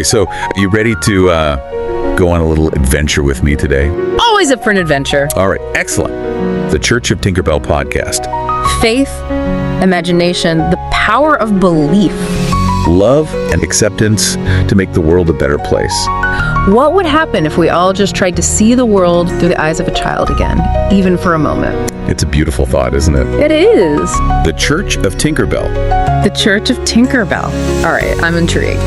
Okay, so you ready to go on a little adventure with me today? Always up for an adventure. All right, excellent. The Church of Tinkerbell podcast. Faith, imagination, the power of belief. Love and acceptance to make the world a better place. What would happen if we all just tried to see the world through the eyes of a child again, even for a moment? It's a beautiful thought, isn't it? It is. The Church of Tinkerbell. The Church of Tinkerbell. All right, I'm intrigued.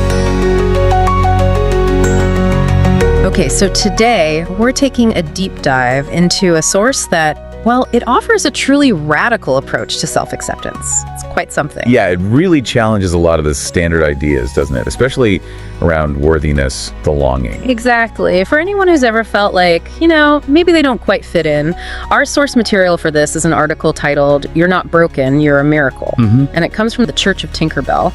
Okay, so today we're taking a deep dive into a source that, well, it offers a truly radical approach to self-acceptance. It's quite something. Yeah, it really challenges a lot of the standard ideas, doesn't it? Especially around worthiness, belonging. Exactly. For anyone who's ever felt like, maybe they don't quite fit in, our source material for this is an article titled, "You're Not Broken, You're a Miracle." And it comes from the Church of Tinkerbell.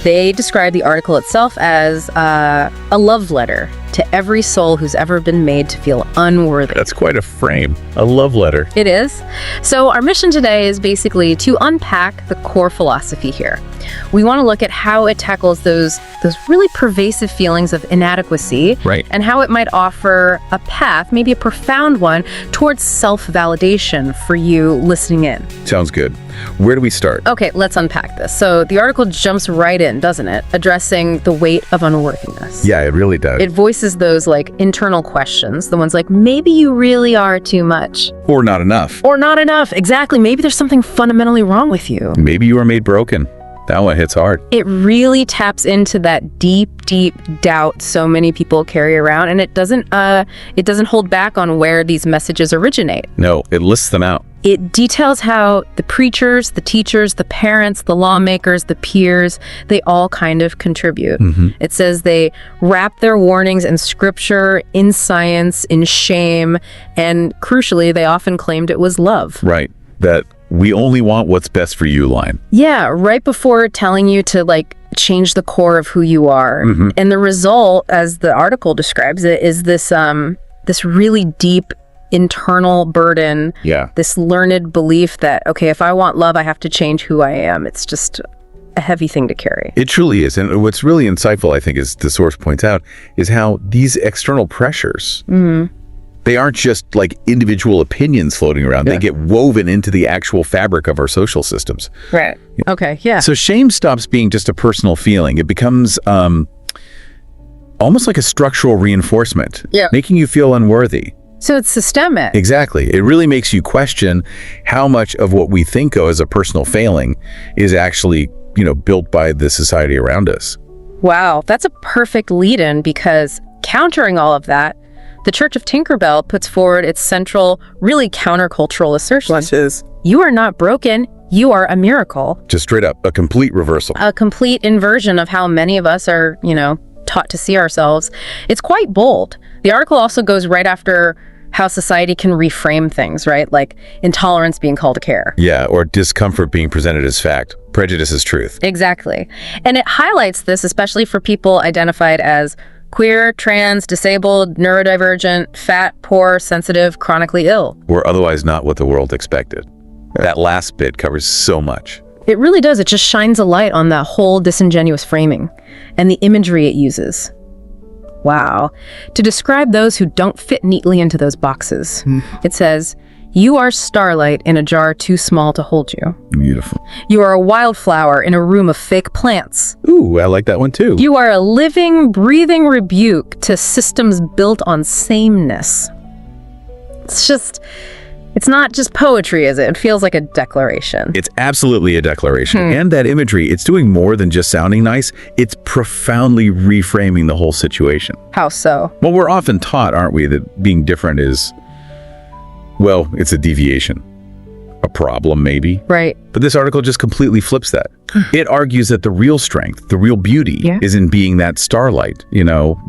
They describe the article itself as a love letter to every soul who's ever been made to feel unworthy. That's quite a frame. A love letter. It is. So our mission today is basically to unpack the core philosophy here. We want to look at how it tackles those really pervasive feelings of inadequacy, right, and how it might offer a path, maybe a profound one, towards self-validation for you listening in. Sounds good. Where do we start? Okay, let's unpack this. So the article jumps right in, doesn't it? Addressing the weight of unworthiness. Yeah, it really does. It voices those internal questions, the ones like, maybe you really are too much. Or not enough. Or not enough, exactly. Maybe there's something fundamentally wrong with you. Maybe you are made broken. That one hits hard. It really taps into that deep, deep doubt so many people carry around, and it doesn't hold back on where these messages originate. No, it lists them out. It details how the preachers, the teachers, the parents, the lawmakers, the peers, they all kind of contribute. It says they wrap their warnings in scripture, in science, in shame, and crucially, they often claimed it was love. Right. That we only want what's best for you line. Yeah, right before telling you to change the core of who you are. And the result, as the article describes it, is this really deep internal burden. Yeah. This learned belief that, okay, if I want love, I have to change who I am. It's just a heavy thing to carry. It truly is. And what's really insightful, I think, is the source points out, is how these external pressures, they aren't just individual opinions floating around. Yeah. They get woven into the actual fabric of our social systems. Right. Okay. Yeah. So shame stops being just a personal feeling. It becomes almost like a structural reinforcement, making you feel unworthy. So it's systemic. Exactly. It really makes you question how much of what we think of as a personal failing is actually, built by the society around us. Wow. That's a perfect lead-in, because countering all of that, the Church of Tinkerbell puts forward its central, really countercultural assertion. What is? You are not broken. You are a miracle. Just straight up, a complete reversal. A complete inversion of how many of us are, taught to see ourselves. It's quite bold. The article also goes right after how society can reframe things, right? Like intolerance being called a care. Yeah, or discomfort being presented as fact. Prejudice as truth. Exactly. And it highlights this, especially for people identified as queer, trans, disabled, neurodivergent, fat, poor, sensitive, chronically ill. Or otherwise not what the world expected. That last bit covers so much. It really does. It just shines a light on that whole disingenuous framing and the imagery it uses. Wow. To describe those who don't fit neatly into those boxes, it says, you are starlight in a jar too small to hold you. Beautiful. You are a wildflower in a room of fake plants. Ooh, I like that one too. You are a living, breathing rebuke to systems built on sameness. It's not just poetry, is it? It feels like a declaration. It's absolutely a declaration. And that imagery, it's doing more than just sounding nice. It's profoundly reframing the whole situation. How so? Well, we're often taught, aren't we, that being different is, well, it's a deviation. A problem, maybe. Right. But this article just completely flips that. It argues that the real strength, the real beauty, is in being that starlight,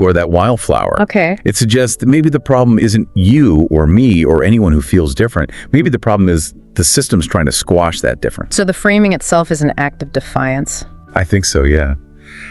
or that wildflower. Okay. It suggests that maybe the problem isn't you or me or anyone who feels different. Maybe the problem is the system's trying to squash that difference. So the framing itself is an act of defiance. I think so, yeah.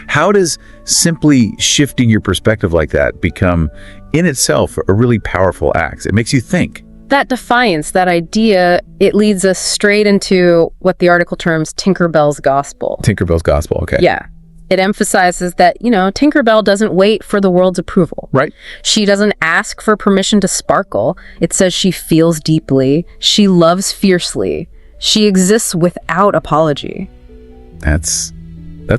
How does simply shifting your perspective like that become, in itself, a really powerful act? It makes you think. That defiance, that idea, it leads us straight into what the article terms Tinkerbell's gospel. Tinkerbell's gospel, okay. Yeah. It emphasizes that, Tinkerbell doesn't wait for the world's approval. Right. She doesn't ask for permission to sparkle. It says she feels deeply. She loves fiercely. She exists without apology. That's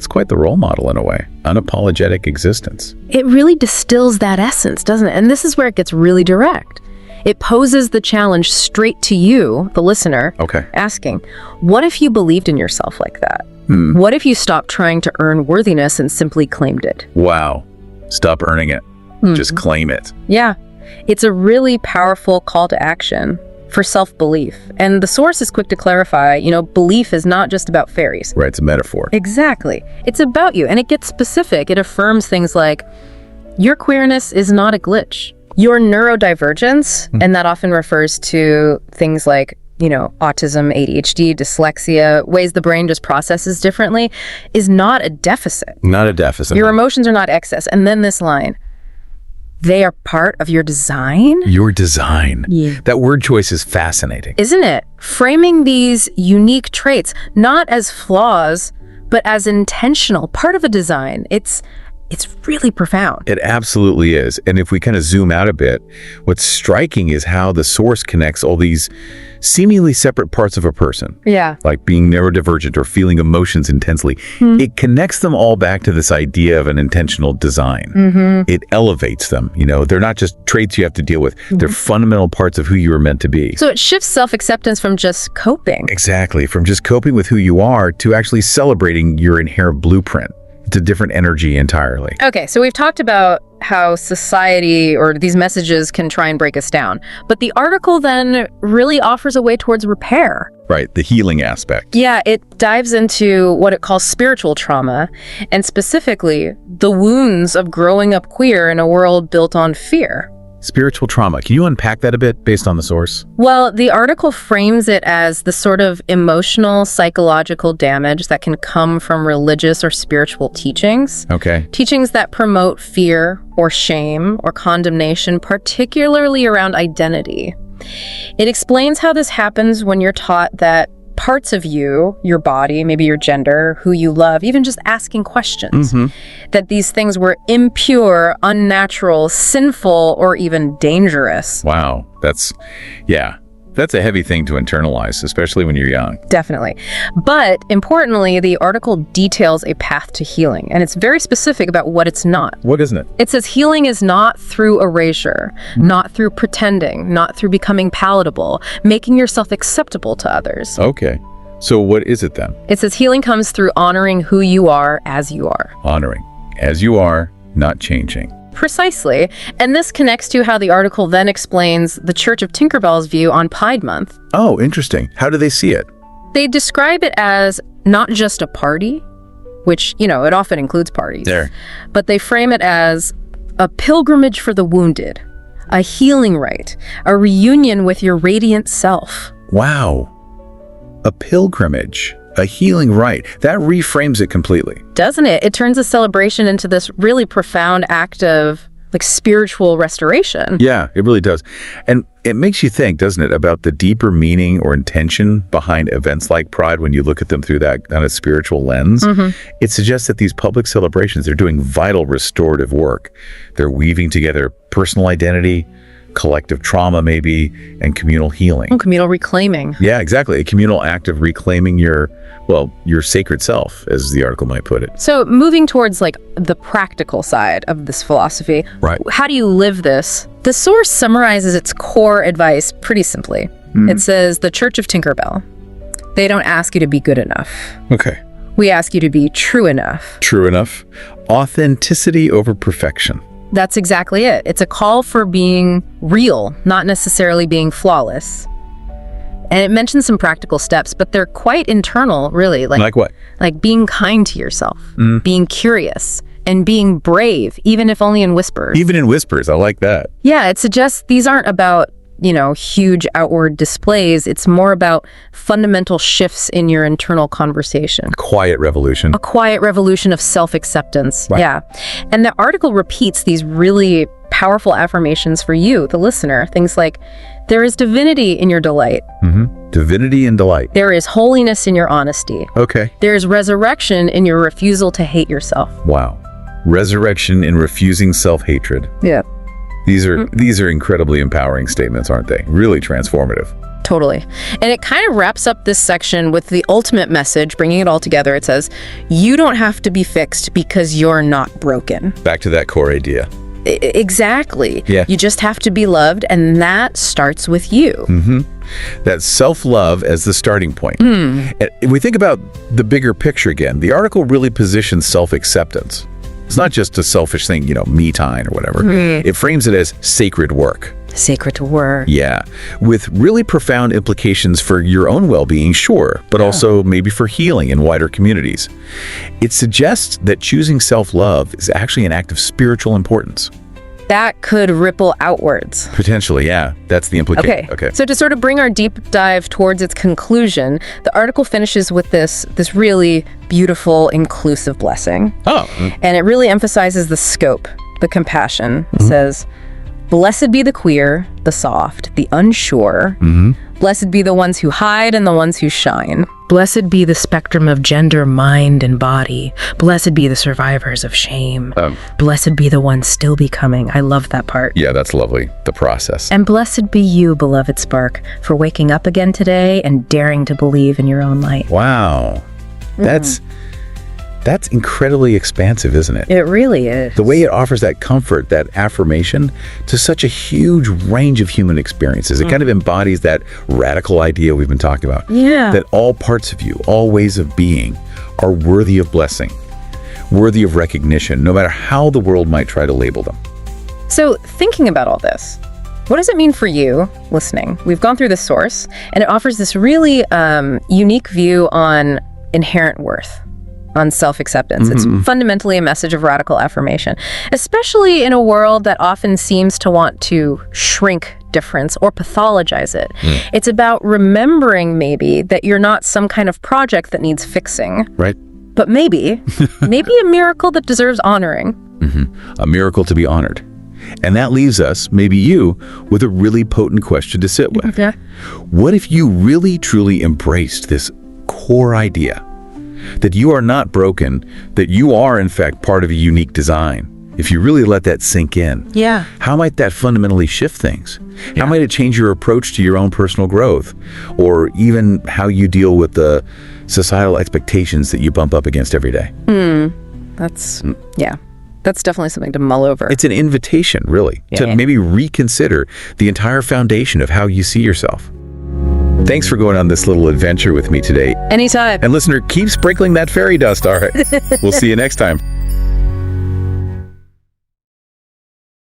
quite the role model in a way. Unapologetic existence. It really distills that essence, doesn't it? And this is where it gets really direct. It poses the challenge straight to you, the listener, asking, what if you believed in yourself like that? What if you stopped trying to earn worthiness and simply claimed it? Wow. Stop earning it. Just claim it. Yeah. It's a really powerful call to action for self-belief. And the source is quick to clarify, belief is not just about fairies. Right, it's a metaphor. Exactly. It's about you. And it gets specific. It affirms things like, your queerness is not a glitch. Your neurodivergence, and that often refers to things like, autism, ADHD, dyslexia, ways the brain just processes differently, is not a deficit. Not a deficit. Your emotions are not excess. And then this line, they are part of your design? Your design. Yeah. That word choice is fascinating. Isn't it? Framing these unique traits, not as flaws, but as intentional, part of a design. It's really profound. It absolutely is. And if we kind of zoom out a bit, what's striking is how the source connects all these seemingly separate parts of a person. Yeah. Like being neurodivergent or feeling emotions intensely. It connects them all back to this idea of an intentional design. It elevates them. They're not just traits you have to deal with. They're fundamental parts of who you were meant to be. So it shifts self-acceptance from just coping. Exactly. From just coping with who you are to actually celebrating your inherent blueprint. It's a different energy entirely. Okay, so we've talked about how society or these messages can try and break us down. But the article then really offers a way towards repair. Right, the healing aspect. Yeah, it dives into what it calls spiritual trauma, and specifically the wounds of growing up queer in a world built on fear. Spiritual trauma. Can you unpack that a bit based on the source? Well, the article frames it as the sort of emotional, psychological damage that can come from religious or spiritual teachings. Okay. Teachings that promote fear or shame or condemnation, particularly around identity. It explains how this happens when you're taught that parts of you, your body, maybe your gender, who you love, even just asking questions, that these things were impure, unnatural, sinful, or even dangerous. Wow. That's a heavy thing to internalize, especially when you're young. Definitely. But importantly, the article details a path to healing, and it's very specific about what it's not. What isn't it? It says healing is not through erasure, not through pretending, not through becoming palatable, making yourself acceptable to others. Okay. So what is it then? It says healing comes through honoring who you are as you are. Honoring. As you are, not changing. Precisely. And this connects to how the article then explains the Church of Tinkerbell's view on Pride Month. Oh, interesting. How do they see it? They describe it as not just a party, which, it often includes parties. There. But they frame it as a pilgrimage for the wounded, a healing rite, a reunion with your radiant self. Wow. A pilgrimage. A healing rite. That reframes it completely. Doesn't it? It turns a celebration into this really profound act of spiritual restoration. Yeah, it really does. And it makes you think, doesn't it, about the deeper meaning or intention behind events like Pride when you look at them through that kind of spiritual lens. It suggests that these public celebrations, they're doing vital restorative work. They're weaving together personal identity, collective trauma maybe, and communal healing. Communal reclaiming. Yeah, exactly. A communal act of reclaiming your sacred self, as the article might put it. So moving towards the practical side of this philosophy, right? How do you live this? The source summarizes its core advice pretty simply. It says, the Church of Tinkerbell, they don't ask you to be good enough. Okay. We ask you to be true enough. True enough. Authenticity over perfection. That's exactly it. It's a call for being real, not necessarily being flawless. And it mentions some practical steps, but they're quite internal, really. Like what? Like being kind to yourself, being curious, and being brave, even if only in whispers. Even in whispers, I like that. Yeah, it suggests these aren't about, huge outward displays. It's more about fundamental shifts in your internal conversation. Quiet revolution. A quiet revolution of self-acceptance. Right. Yeah. And the article repeats these really powerful affirmations for you, the listener. Things like, there is divinity in your delight. Divinity and delight. There is holiness in your honesty. Okay. There's resurrection in your refusal to hate yourself. Wow. Resurrection in refusing self-hatred. Yeah. These are incredibly empowering statements, aren't they? Really transformative. Totally. And it kind of wraps up this section with the ultimate message, bringing it all together. It says, you don't have to be fixed because you're not broken. Back to that core idea. Exactly. Yeah. You just have to be loved, and that starts with you. That self-love as the starting point. And if we think about the bigger picture again, the article really positions self-acceptance. It's not just a selfish thing, me time or whatever. It frames it as sacred work. Sacred work. Yeah, with really profound implications for your own well-being, sure, but also maybe for healing in wider communities. It suggests that choosing self-love is actually an act of spiritual importance. That could ripple outwards. Potentially, yeah. That's the implication. Okay. So to sort of bring our deep dive towards its conclusion, the article finishes with this really beautiful, inclusive blessing. Oh. And it really emphasizes the scope, the compassion. It says, blessed be the queer, the soft, the unsure. Blessed be the ones who hide and the ones who shine. Blessed be the spectrum of gender, mind, and body. Blessed be the survivors of shame. Blessed be the ones still becoming. I love that part. Yeah, that's lovely. The process. And blessed be you, beloved spark, for waking up again today and daring to believe in your own light. Wow. That's incredibly expansive, isn't it? It really is. The way it offers that comfort, that affirmation to such a huge range of human experiences. It kind of embodies that radical idea we've been talking about. Yeah. That all parts of you, all ways of being, are worthy of blessing, worthy of recognition, no matter how the world might try to label them. So thinking about all this, what does it mean for you listening? We've gone through this source, and it offers this really unique view on inherent worth, on self-acceptance. It's fundamentally a message of radical affirmation, especially in a world that often seems to want to shrink difference or pathologize it. It's about remembering maybe that you're not some kind of project that needs fixing. Right. But maybe a miracle that deserves honoring. A miracle to be honored. And that leaves us, maybe you, with a really potent question to sit with. What if you really truly embraced this core idea that you are not broken, that you are in fact part of a unique design? If you really let that sink in, how might that fundamentally shift things? How might it change your approach to your own personal growth, or even how you deal with the societal expectations that you bump up against every day? That's definitely something to mull over. It's an invitation, really, to maybe reconsider the entire foundation of how you see yourself. Thanks for going on this little adventure with me today. Anytime. And listener, keep sprinkling that fairy dust, all right? We'll see you next time.